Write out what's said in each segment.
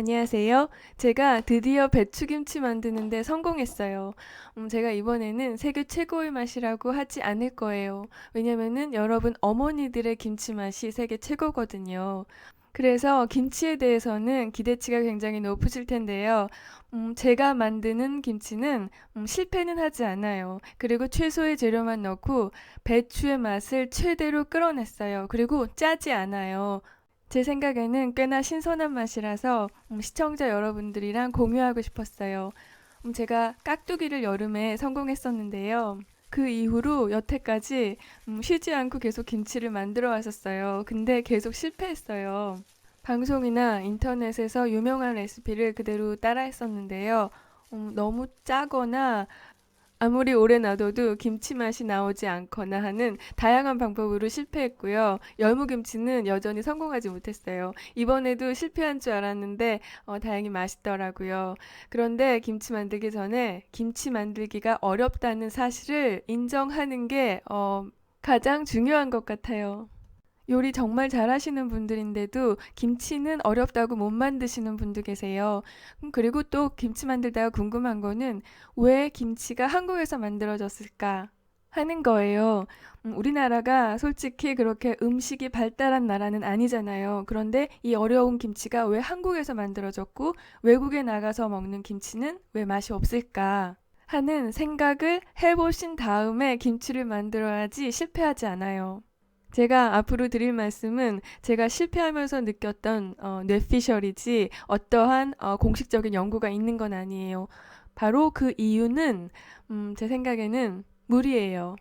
안녕하세요. 제가 드디어 배추김치 만드는데 성공했어요. 제가 이번에는 세계 최고의 맛이라고 하지 않을 거예요. 왜냐면은 여러분 어머니들의 김치 맛이 세계 최고거든요. 그래서 김치에 대해서는 기대치가 굉장히 높으실 텐데요. 제가 만드는 김치는 실패는 하지 않아요. 그리고 최소의 재료만 넣고 배추의 맛을 최대로 끌어냈어요. 그리고 짜지 않아요. 제 생각에는 꽤나 신선한 맛이라서 시청자 여러분들이랑 공유하고 싶었어요. 제가 깍두기를 여름에 성공했었는데요. 그 이후로 여태까지 쉬지 않고 계속 김치를 만들어 왔었어요. 근데 계속 실패했어요. 방송이나 인터넷에서 유명한 레시피를 그대로 따라했었는데요. 너무 짜거나 아무리 오래 놔둬도 김치 맛이 나오지 않거나 하는 다양한 방법으로 실패했고요. 열무김치는 여전히 성공하지 못했어요. 이번에도 실패한 줄 알았는데 다행히 맛있더라고요. 그런데 김치 만들기 전에 김치 만들기가 어렵다는 사실을 인정하는 게 가장 중요한 것 같아요. 요리 정말 잘하시는 분들인데도 김치는 어렵다고 못 만드시는 분도 계세요. 그리고 또 김치 만들다가 궁금한 거는 왜 김치가 한국에서 만들어졌을까 하는 거예요. 우리나라가 솔직히 그렇게 음식이 발달한 나라는 아니잖아요. 그런데 이 어려운 김치가 왜 한국에서 만들어졌고 외국에 나가서 먹는 김치는 왜 맛이 없을까 하는 생각을 해보신 다음에 김치를 만들어야지 실패하지 않아요. 제가 앞으로 드릴 말씀은 제가 실패하면서 느꼈던 뇌피셜이지 어떠한 공식적인 연구가 있는 건 아니에요. 바로 그 이유는 제 생각에는 물이에요.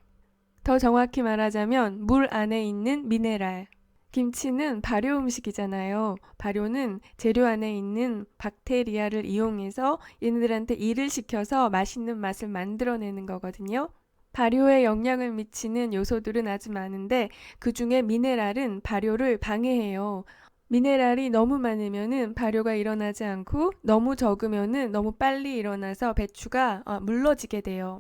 더 정확히 말하자면 물 안에 있는 미네랄. 김치는 발효 음식이잖아요. 발효는 재료 안에 있는 박테리아를 이용해서 얘네들한테 일을 시켜서 맛있는 맛을 만들어내는 거거든요. 발효에 영향을 미치는 요소들은 아주 많은데 그 중에 미네랄은 발효를 방해해요. 미네랄이 너무 많으면은 발효가 일어나지 않고 너무 적으면은 너무 빨리 일어나서 배추가 물러지게 돼요.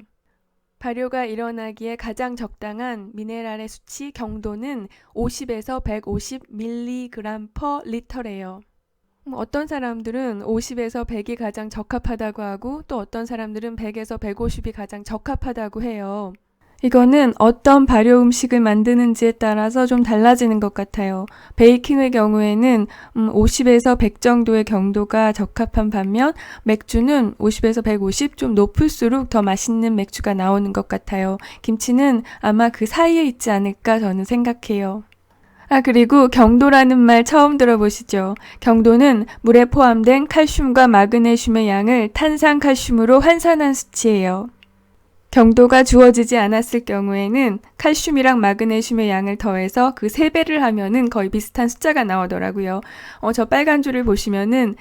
발효가 일어나기에 가장 적당한 미네랄의 수치 경도는 50에서 150mg per 리터래요. 어떤 사람들은 50에서 100이 가장 적합하다고 하고 또 어떤 사람들은 100에서 150이 가장 적합하다고 해요. 이거는 어떤 발효 음식을 만드는지에 따라서 좀 달라지는 것 같아요. 베이킹의 경우에는 50에서 100 정도의 경도가 적합한 반면 맥주는 50에서 150 좀 높을수록 더 맛있는 맥주가 나오는 것 같아요. 김치는 아마 그 사이에 있지 않을까 저는 생각해요. 그리고 경도라는 말 처음 들어보시죠? 경도는 물에 포함된 칼슘과 마그네슘의 양을 탄산칼슘으로 환산한 수치예요. 경도가 주어지지 않았을 경우에는 칼슘이랑 마그네슘의 양을 더해서 그 3배를 하면은 거의 비슷한 숫자가 나오더라고요. 저 빨간 줄을 보시면은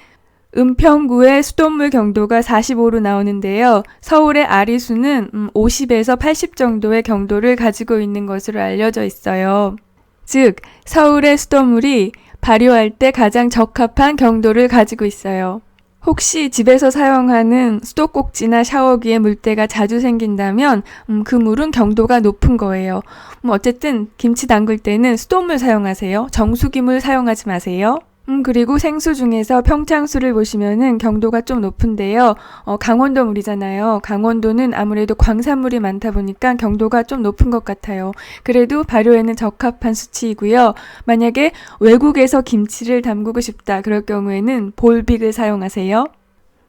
은평구의 수돗물 경도가 45로 나오는데요. 서울의 아리수는 50에서 80 정도의 경도를 가지고 있는 것으로 알려져 있어요. 즉, 서울의 수돗물이 발효할 때 가장 적합한 경도를 가지고 있어요. 혹시 집에서 사용하는 수도꼭지나 샤워기에 물때가 자주 생긴다면 그 물은 경도가 높은 거예요. 어쨌든 김치 담글 때는 수돗물 사용하세요. 정수기물 사용하지 마세요. 그리고 생수 중에서 평창수를 보시면은 경도가 좀 높은데요. 강원도 물이잖아요. 강원도는 아무래도 광산물이 많다 보니까 경도가 좀 높은 것 같아요. 그래도 발효에는 적합한 수치이고요. 만약에 외국에서 김치를 담그고 싶다 그럴 경우에는 볼빅을 사용하세요.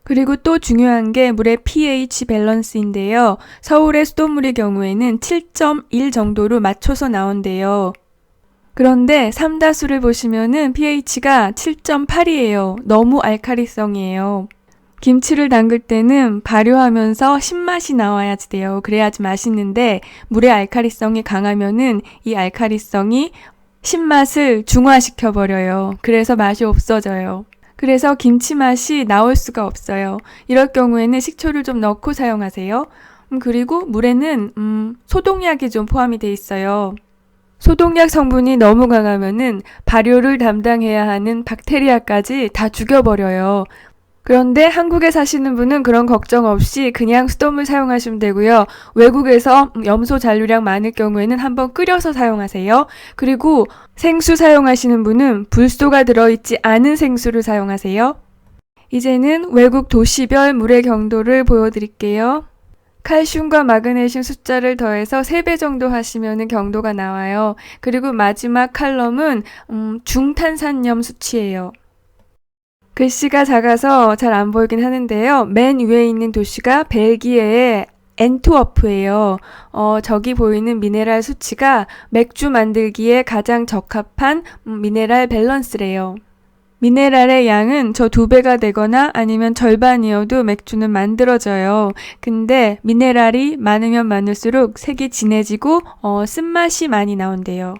그리고 또 중요한 게 물의 pH 밸런스인데요. 서울의 수돗물의 경우에는 7.1 정도로 맞춰서 나온대요. 그런데 삼다수를 보시면은 pH가 7.8이에요. 너무 알칼리성이에요. 김치를 담글 때는 발효하면서 신맛이 나와야지 돼요. 그래야지 맛있는데 물의 알칼리성이 강하면은 이 알칼리성이 신맛을 중화시켜 버려요. 그래서 맛이 없어져요. 그래서 김치 맛이 나올 수가 없어요. 이럴 경우에는 식초를 좀 넣고 사용하세요. 그리고 물에는 소독약이 좀 포함이 돼 있어요. 소독약 성분이 너무 강하면은 발효를 담당해야 하는 박테리아까지 다 죽여버려요. 그런데 한국에 사시는 분은 그런 걱정 없이 그냥 수돗물 사용하시면 되고요. 외국에서 염소 잔류량 많을 경우에는 한번 끓여서 사용하세요. 그리고 생수 사용하시는 분은 불소가 들어있지 않은 생수를 사용하세요. 이제는 외국 도시별 물의 경도를 보여드릴게요. 칼슘과 마그네슘 숫자를 더해서 3배 정도 하시면 경도가 나와요. 그리고 마지막 칼럼은 중탄산염 수치예요. 글씨가 작아서 잘 안 보이긴 하는데요. 맨 위에 있는 도시가 벨기에의 앤트워프예요. 저기 보이는 미네랄 수치가 맥주 만들기에 가장 적합한 미네랄 밸런스래요. 미네랄의 양은 저 2배가 되거나 아니면 절반이어도 맥주는 만들어져요. 근데 미네랄이 많으면 많을수록 색이 진해지고 쓴맛이 많이 나온대요.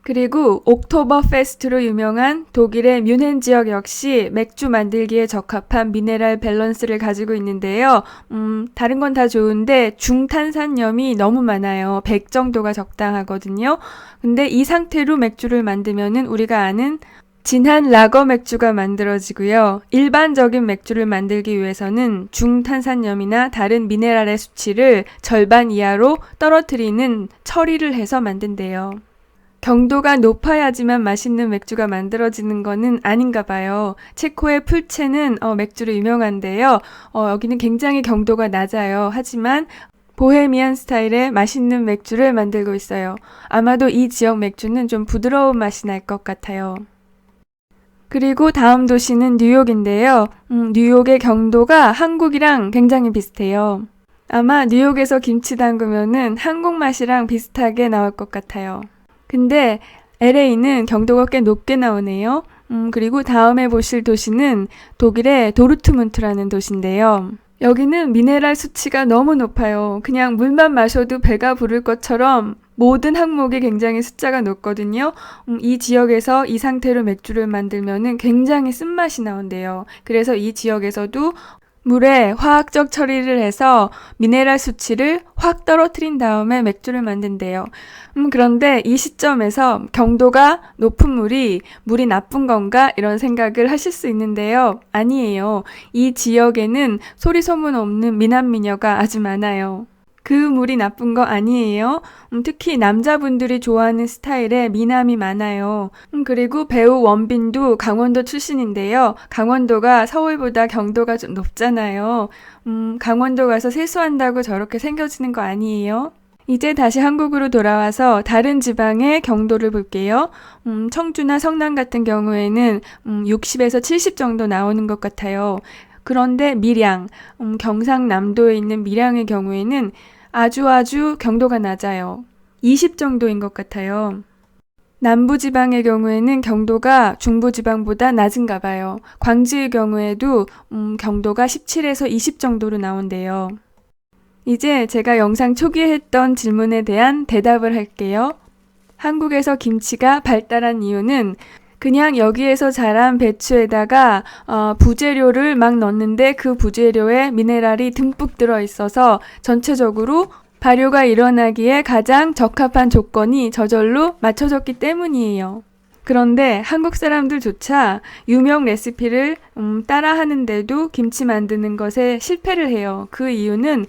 그리고 옥토버 페스트로 유명한 독일의 뮌헨 지역 역시 맥주 만들기에 적합한 미네랄 밸런스를 가지고 있는데요. 다른 건 다 좋은데 중탄산염이 너무 많아요. 100 정도가 적당하거든요. 근데 이 상태로 맥주를 만들면은 우리가 아는 진한 라거 맥주가 만들어지고요. 일반적인 맥주를 만들기 위해서는 중탄산염이나 다른 미네랄의 수치를 절반 이하로 떨어뜨리는 처리를 해서 만든대요. 경도가 높아야지만 맛있는 맥주가 만들어지는 거는 아닌가 봐요. 체코의 풀체는 맥주로 유명한데요. 여기는 굉장히 경도가 낮아요. 하지만 보헤미안 스타일의 맛있는 맥주를 만들고 있어요. 아마도 이 지역 맥주는 좀 부드러운 맛이 날 것 같아요. 그리고 다음 도시는 뉴욕인데요. 뉴욕의 경도가 한국이랑 굉장히 비슷해요. 아마 뉴욕에서 김치 담그면은 한국 맛이랑 비슷하게 나올 것 같아요. 근데 LA는 경도가 꽤 높게 나오네요. 그리고 다음에 보실 도시는 독일의 도르트문트라는 도시인데요. 여기는 미네랄 수치가 너무 높아요. 그냥 물만 마셔도 배가 부를 것처럼 모든 항목이 굉장히 숫자가 높거든요. 이 지역에서 이 상태로 맥주를 만들면은 굉장히 쓴맛이 나온대요. 그래서 이 지역에서도 물에 화학적 처리를 해서 미네랄 수치를 확 떨어뜨린 다음에 맥주를 만든대요. 그런데 이 시점에서 경도가 높은 물이 나쁜 건가? 이런 생각을 하실 수 있는데요. 아니에요. 이 지역에는 소리 소문 없는 미남 미녀가 아주 많아요. 그 물이 나쁜 거 아니에요. 특히 남자분들이 좋아하는 스타일의 미남이 많아요. 그리고 배우 원빈도 강원도 출신인데요. 강원도가 서울보다 경도가 좀 높잖아요. 강원도 가서 세수한다고 저렇게 생겨지는 거 아니에요. 이제 다시 한국으로 돌아와서 다른 지방의 경도를 볼게요. 청주나 성남 같은 경우에는 60에서 70 정도 나오는 것 같아요. 그런데 밀양, 경상남도에 있는 밀양의 경우에는 아주 경도가 낮아요. 20 정도인 것 같아요. 남부지방의 경우에는 경도가 중부지방보다 낮은가 봐요. 광주의 경우에도 경도가 17에서 20 정도로 나온대요. 이제 제가 영상 초기에 했던 질문에 대한 대답을 할게요. 한국에서 김치가 발달한 이유는 그냥 여기에서 자란 배추에다가 부재료를 막 넣는데 그 부재료에 미네랄이 듬뿍 들어있어서 전체적으로 발효가 일어나기에 가장 적합한 조건이 저절로 맞춰졌기 때문이에요. 그런데 한국 사람들조차 유명 레시피를 따라하는데도 김치 만드는 것에 실패를 해요. 그 이유는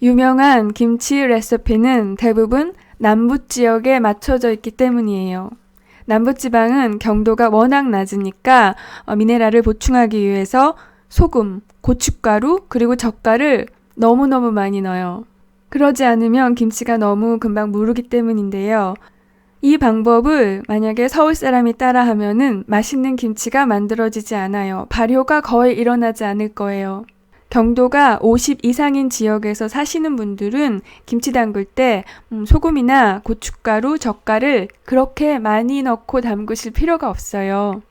유명한 김치 레시피는 대부분 남부 지역에 맞춰져 있기 때문이에요. 남부지방은 경도가 워낙 낮으니까 미네랄을 보충하기 위해서 소금, 고춧가루, 그리고 젓갈을 너무너무 많이 넣어요. 그러지 않으면 김치가 너무 금방 무르기 때문인데요. 이 방법을 만약에 서울 사람이 따라하면은 맛있는 김치가 만들어지지 않아요. 발효가 거의 일어나지 않을 거예요. 경도가 50 이상인 지역에서 사시는 분들은 김치 담글 때 소금이나 고춧가루, 젓갈을 그렇게 많이 넣고 담그실 필요가 없어요.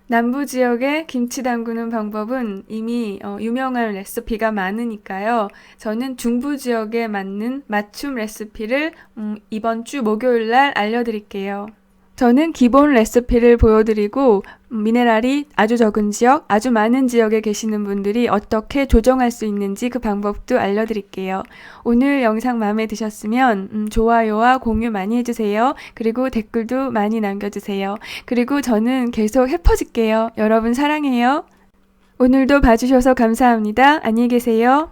남부 지역에 김치 담그는 방법은 이미 유명한 레시피가 많으니까요. 저는 중부 지역에 맞는 맞춤 레시피를 이번 주 목요일 날 알려드릴게요. 저는 기본 레시피를 보여드리고 미네랄이 아주 적은 지역, 아주 많은 지역에 계시는 분들이 어떻게 조정할 수 있는지 그 방법도 알려드릴게요. 오늘 영상 마음에 드셨으면 좋아요와 공유 많이 해주세요. 그리고 댓글도 많이 남겨주세요. 그리고 저는 계속 해퍼질게요. 여러분 사랑해요. 오늘도 봐주셔서 감사합니다. 안녕히 계세요.